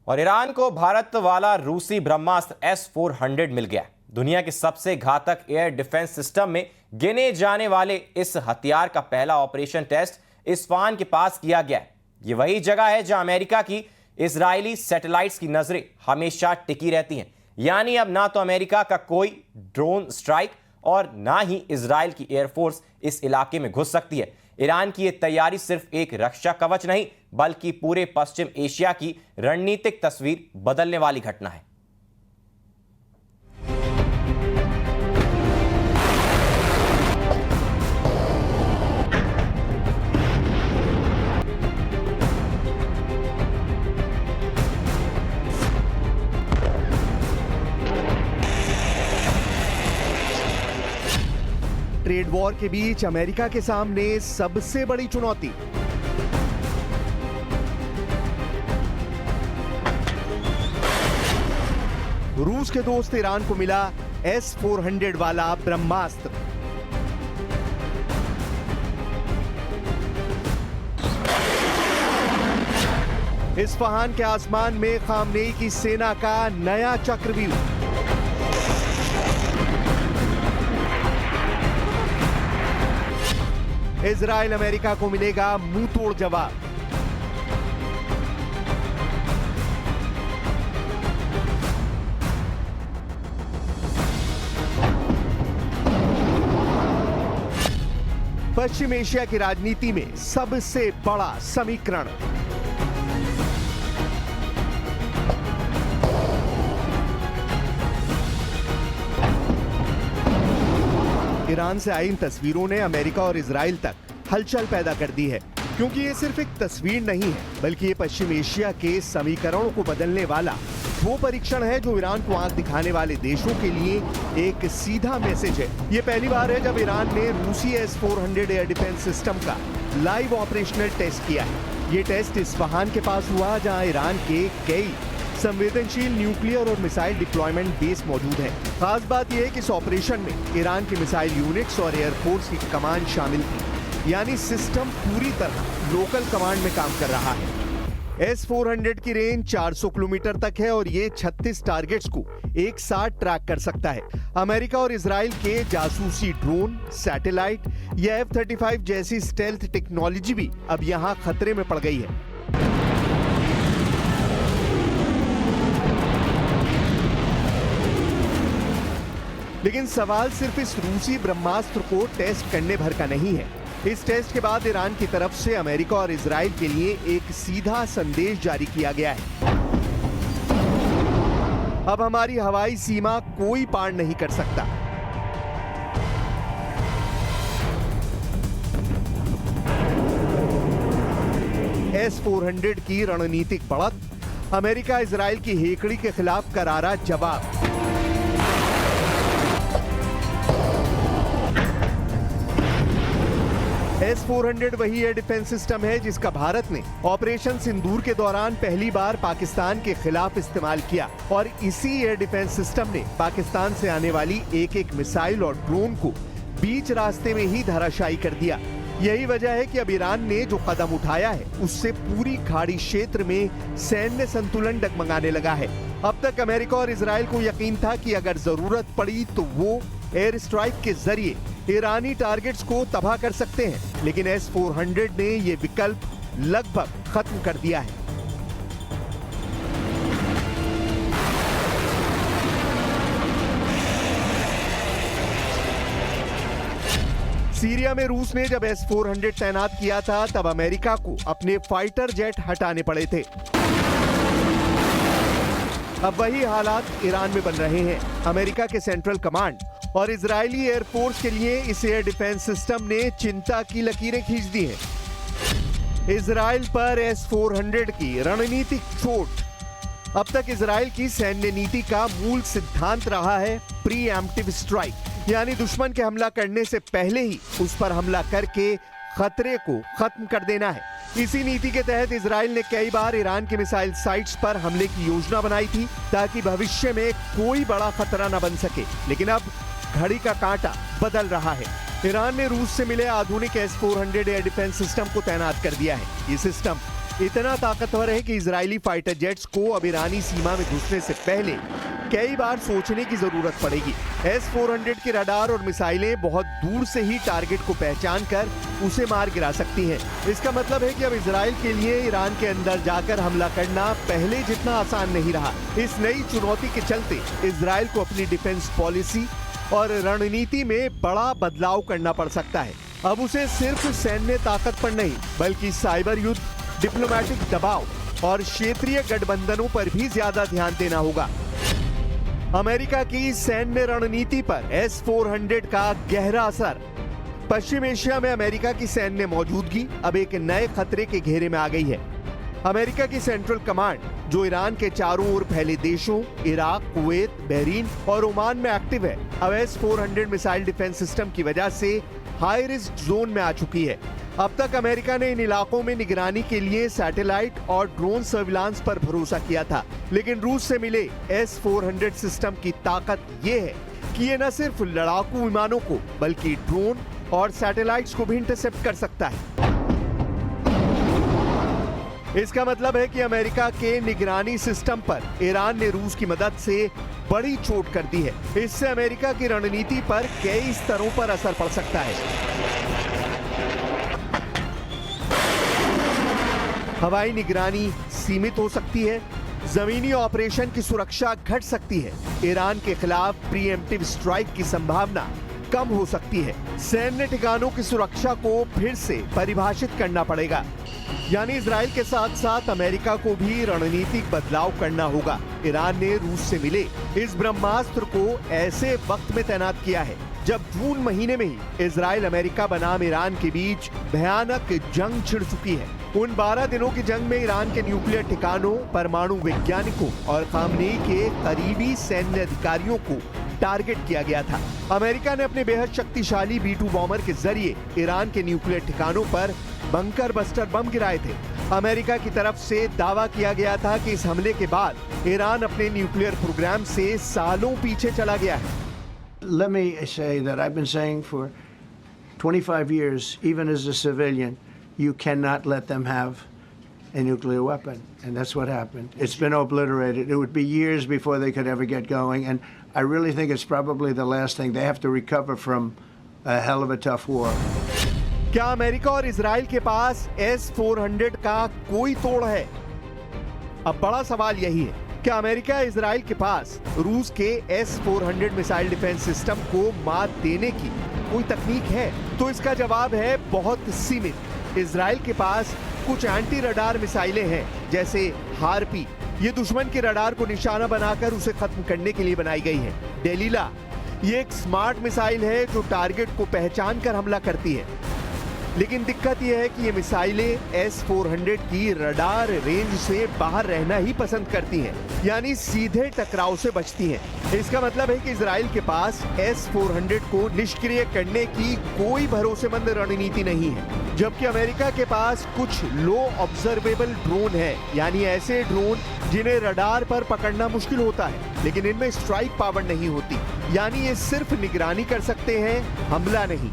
और ईरान को भारत वाला रूसी ब्रह्मास्त्र S-400 मिल गया। दुनिया के सबसे घातक एयर डिफेंस सिस्टम में गिने जाने वाले इस हथियार का पहला ऑपरेशन टेस्ट इस्फहान के पास किया गया है। ये वही जगह है जहां अमेरिका की इजरायली सैटेलाइट्स की नजरें हमेशा टिकी रहती हैं। यानी अब ना तो अमेरिका का कोई ड्रोन स्ट्राइक और ना ही इजराइल की एयरफोर्स इस इलाके में घुस सकती है। ईरान की यह तैयारी सिर्फ एक रक्षा कवच नहीं, बल्कि पूरे पश्चिम एशिया की रणनीतिक तस्वीर बदलने वाली घटना है। ट्रेड वॉर के बीच अमेरिका के सामने सबसे बड़ी चुनौती रूस के दोस्त ईरान को मिला S-400 वाला ब्रह्मास्त्र। इस्फहान के आसमान में खामनेई की सेना का नया चक्रव्यूह। इजराइल अमेरिका को मिलेगा मुंहतोड़ जवाब। पश्चिम एशिया की राजनीति में सबसे बड़ा समीकरण। ईरान से आई इन तस्वीरों ने अमेरिका और इजराइल तक हलचल पैदा कर दी है, क्योंकि ये सिर्फ एक तस्वीर नहीं है, बल्कि ये पश्चिम एशिया के समीकरणों को बदलने वाला वो परीक्षण है जो ईरान को आंख दिखाने वाले देशों के लिए एक सीधा मैसेज है। ये पहली बार है जब ईरान ने रूसी S-400 एयर डिफेंस सिस्टम का लाइव ऑपरेशनल टेस्ट किया है। ये टेस्ट इस्फहान के पास हुआ, जहां ईरान के कई संवेदनशील न्यूक्लियर और मिसाइल डिप्लॉयमेंट बेस मौजूद है। खास बात यह है कि इस ऑपरेशन में ईरान की मिसाइल यूनिट्स और एयरफोर्स की कमांड शामिल थी, यानी सिस्टम पूरी तरह लोकल कमांड में काम कर रहा है। S-400 की रेंज 400 किलोमीटर तक है और ये 36 टारगेट्स को एक साथ ट्रैक कर सकता है। अमेरिका और इजराइल के जासूसी ड्रोन, सैटेलाइट या F-35 जैसी स्टेल्थ टेक्नोलॉजी भी अब यहां खतरे में पड़ गई है। लेकिन सवाल सिर्फ इस रूसी ब्रह्मास्त्र को टेस्ट करने भर का नहीं है। इस टेस्ट के बाद ईरान की तरफ से अमेरिका और इजराइल के लिए एक सीधा संदेश जारी किया गया है। अब हमारी हवाई सीमा कोई पार नहीं कर सकता। S-400 की रणनीतिक बढ़त, अमेरिका इजराइल की हेकड़ी के खिलाफ करारा जवाब। S-400 वही एयर डिफेंस सिस्टम है जिसका भारत ने ऑपरेशन सिंदूर के दौरान पहली बार पाकिस्तान के खिलाफ इस्तेमाल किया, और इसी एयर डिफेंस सिस्टम ने पाकिस्तान से आने वाली एक मिसाइल और ड्रोन को बीच रास्ते में ही धराशायी कर दिया। यही वजह है कि अब ईरान ने जो कदम उठाया है उससे पूरी खाड़ी क्षेत्र में सैन्य संतुलन डगमगाने लगा है। अब तक अमेरिका और इजराइल को यकीन था कि अगर जरूरत पड़ी तो वो एयर स्ट्राइक के जरिए ईरानी टारगेट्स को तबाह कर सकते हैं, लेकिन S-400 ने यह विकल्प लगभग खत्म कर दिया है। सीरिया में रूस ने जब S-400 तैनात किया था, तब अमेरिका को अपने फाइटर जेट हटाने पड़े थे। अब वही हालात ईरान में बन रहे हैं। अमेरिका के सेंट्रल कमांड और इजरायली एयरफोर्स के लिए इस एयर डिफेंस सिस्टम ने चिंता की लकीरें खींच दी हैं। इजराइल पर S-400 की रणनीतिक चोट। अब तक इजराइल की सैन्य नीति का मूल सिद्धांत रहा है प्रीएम्प्टिव स्ट्राइक, यानी दुश्मन के हमला करने से पहले ही उस पर हमला करके खतरे को खत्म कर देना है। इसी नीति के तहत इजराइल ने कई बार ईरान के मिसाइल साइट्स पर हमले की योजना बनाई थी, ताकि भविष्य में कोई बड़ा खतरा न बन सके। लेकिन अब घड़ी का कांटा बदल रहा है। ईरान ने रूस से मिले आधुनिक S-400 एयर डिफेंस सिस्टम को तैनात कर दिया है। ये सिस्टम इतना ताकतवर है कि इजरायली फाइटर जेट्स को अब ईरानी सीमा में घुसने से पहले कई बार सोचने की जरूरत पड़ेगी। S-400 के रडार और मिसाइलें बहुत दूर से ही टारगेट को पहचान कर उसे मार गिरा सकती हैं। इसका मतलब है कि अब इजराइल के लिए ईरान के अंदर जाकर हमला करना पहले जितना आसान नहीं रहा। इस नई चुनौती के चलते इजराइल को अपनी डिफेंस पॉलिसी और रणनीति में बड़ा बदलाव करना पड़ सकता है। अब उसे सिर्फ सैन्य ताकत पर नहीं बल्कि साइबर युद्ध, डिप्लोमेटिक दबाव और क्षेत्रीय गठबंधनों पर भी ज्यादा ध्यान देना होगा। अमेरिका की सैन्य रणनीति पर S-400 का गहरा असर। पश्चिम एशिया में अमेरिका की सैन्य मौजूदगी अब एक नए खतरे के घेरे में आ गई है। अमेरिका की सेंट्रल कमांड, जो ईरान के चारों ओर फैले देशों इराक, कुवैत, बहरीन और ओमान में एक्टिव है, अब S-400 मिसाइल डिफेंस सिस्टम की वजह से हाई रिस्क जोन में आ चुकी है। अब तक अमेरिका ने इन इलाकों में निगरानी के लिए सैटेलाइट और ड्रोन सर्विलांस पर भरोसा किया था, लेकिन रूस से मिले S-400 सिस्टम की ताकत ये है कि ये न सिर्फ लड़ाकू विमानों को बल्कि ड्रोन और सैटेलाइट्स को भी इंटरसेप्ट कर सकता है। इसका मतलब है कि अमेरिका के निगरानी सिस्टम पर ईरान ने रूस की मदद से बड़ी चोट कर दी है। इससे अमेरिका की रणनीति पर कई स्तरों पर असर पड़ सकता है। हवाई निगरानी सीमित हो सकती है, जमीनी ऑपरेशन की सुरक्षा घट सकती है, ईरान के खिलाफ प्रीएम्प्टिव स्ट्राइक की संभावना कम हो सकती है, सैन्य ठिकानों की सुरक्षा को फिर से परिभाषित करना पड़ेगा। यानी इजराइल के साथ साथ अमेरिका को भी रणनीतिक बदलाव करना होगा। ईरान ने रूस से मिले इस ब्रह्मास्त्र को ऐसे वक्त में तैनात किया है जब जून महीने में ही इजराइल अमेरिका बनाम ईरान के बीच भयानक जंग छिड़ चुकी है। उन 12 दिनों की जंग में ईरान के न्यूक्लियर ठिकानों, परमाणु वैज्ञानिकों और खामनेई के करीबी सैन्य अधिकारियों को टारगेट किया गया था। अमेरिका ने अपने बेहद शक्तिशाली B-2 बॉम्बर के जरिए ईरान के न्यूक्लियर ठिकानों पर बंकर बस्टर बम गिराए थे। अमेरिका की तरफ से दावा किया गया था कि इस हमले के बाद ईरान अपने न्यूक्लियर प्रोग्राम से सालों पीछे चला गया है। Let me say that I've been saying for 25 years, even as a civilian, you cannot let them have a nuclear weapon. And that's what happened. It's been obliterated. It would be years before they could ever get going. And I really think it's probably the last thing. They have to recover from a hell of a tough war. क्या America और Israel के पास S-400 का कोई तोड़ है? अब बड़ा सवाल यही है, क्या अमेरिका इजराइल के पास रूस के S-400 मिसाइल डिफेंस सिस्टम को मात देने की कोई तकनीक है? तो इसका जवाब है बहुत सीमित। इजराइल के पास कुछ एंटी रडार मिसाइलें हैं, जैसे हार्पी। ये दुश्मन के रडार को निशाना बनाकर उसे खत्म करने के लिए बनाई गई है। डेलीला, ये एक स्मार्ट मिसाइल है जो टारगेट को पहचान कर हमला करती है। लेकिन दिक्कत यह है कि ये मिसाइलें S-400 की रडार रेंज से बाहर रहना ही पसंद करती हैं, यानी सीधे टकराव से बचती हैं। इसका मतलब है कि इजराइल के पास S-400 को निष्क्रिय करने की कोई भरोसेमंद रणनीति नहीं है, जबकि अमेरिका के पास कुछ लो ऑब्जर्वेबल ड्रोन है, यानी ऐसे ड्रोन जिन्हें रडार पर पकड़ना मुश्किल होता है, लेकिन इनमें स्ट्राइक पावर नहीं होती, यानी ये सिर्फ निगरानी कर सकते हैं, हमला नहीं।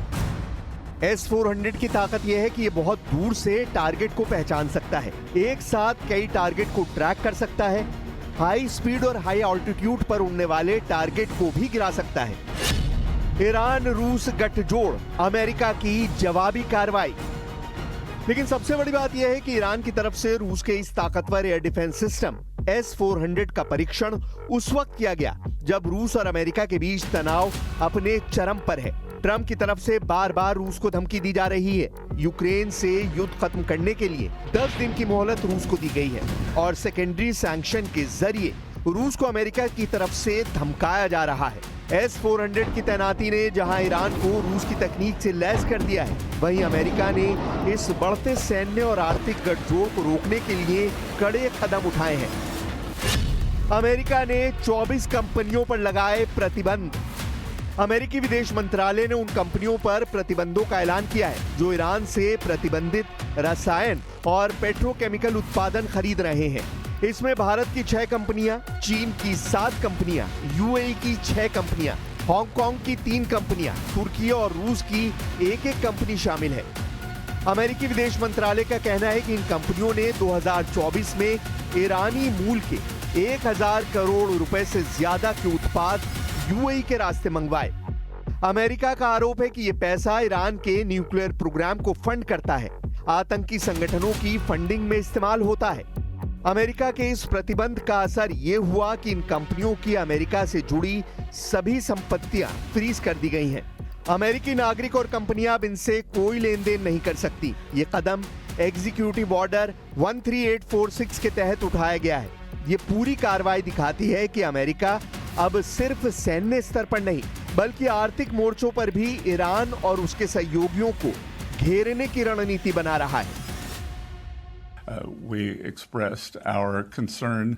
S-400 की ताकत यह है कि ये बहुत दूर से टारगेट को पहचान सकता है, एक साथ कई टारगेट को ट्रैक कर सकता है, हाई स्पीड और हाई ऑल्टीट्यूड पर उड़ने वाले टारगेट को भी गिरा सकता है। ईरान रूस गठजोड़, अमेरिका की जवाबी कार्रवाई। लेकिन सबसे बड़ी बात यह है कि ईरान की तरफ से रूस के इस ताकतवर एयर डिफेंस सिस्टम S-400 का परीक्षण उस वक्त किया गया जब रूस और अमेरिका के बीच तनाव अपने चरम पर है। ट्रंप की तरफ से बार बार रूस को धमकी दी जा रही है। यूक्रेन से युद्ध खत्म करने के लिए 10 दिन की मोहलत रूस को दी गई है और सेकेंडरी सैंक्शन के जरिए रूस को अमेरिका की तरफ से धमकाया जा रहा है। S-400 की तैनाती ने जहां ईरान को रूस की तकनीक से लैस कर दिया है, वहीं अमेरिका ने इस बढ़ते सैन्य और आर्थिक गठजोड़ को रोकने के लिए कड़े कदम उठाए हैं। अमेरिका ने 24 कंपनियों पर लगाए प्रतिबंध। अमेरिकी विदेश मंत्रालय ने उन कंपनियों पर प्रतिबंधों का ऐलान किया है जो ईरान से प्रतिबंधित रसायन और पेट्रोकेमिकल उत्पादन खरीद रहे हैं। इसमें भारत की 6 कंपनियां, चीन की 7 कंपनियां, UAE की 6 कंपनियां, हांगकांग की 3 कंपनियां, तुर्की और रूस की एक कंपनी शामिल है। अमेरिकी विदेश मंत्रालय का कहना है कि इन कंपनियों ने 2024 में ईरानी मूल के 1000 करोड़ रुपए से ज्यादा के उत्पाद यूएई के रास्ते मंगवाए। अमेरिका का आरोप है कि यह पैसा ईरान के न्यूक्लियर प्रोग्राम को फंड करता है, आतंकी संगठनों की फंडिंग में इस्तेमाल होता है। अमेरिका के इस प्रतिबंध का असर यह हुआ कि इन कंपनियों की अमेरिका से जुड़ी सभी संपत्तियां फ्रीज कर दी गई हैं। अमेरिकी नागरिक और कंपनियां अब इनसे कोई लेन देन नहीं कर सकती। ये कदम एग्जीक्यूटिव ऑर्डर 13846 के तहत उठाया गया है। ये पूरी कार्रवाई दिखाती है कि अमेरिका अब सिर्फ सैन्य स्तर पर नहीं बल्कि आर्थिक मोर्चों पर भी ईरान और उसके सहयोगियों को घेरने की रणनीति बना रहा है। We expressed our concern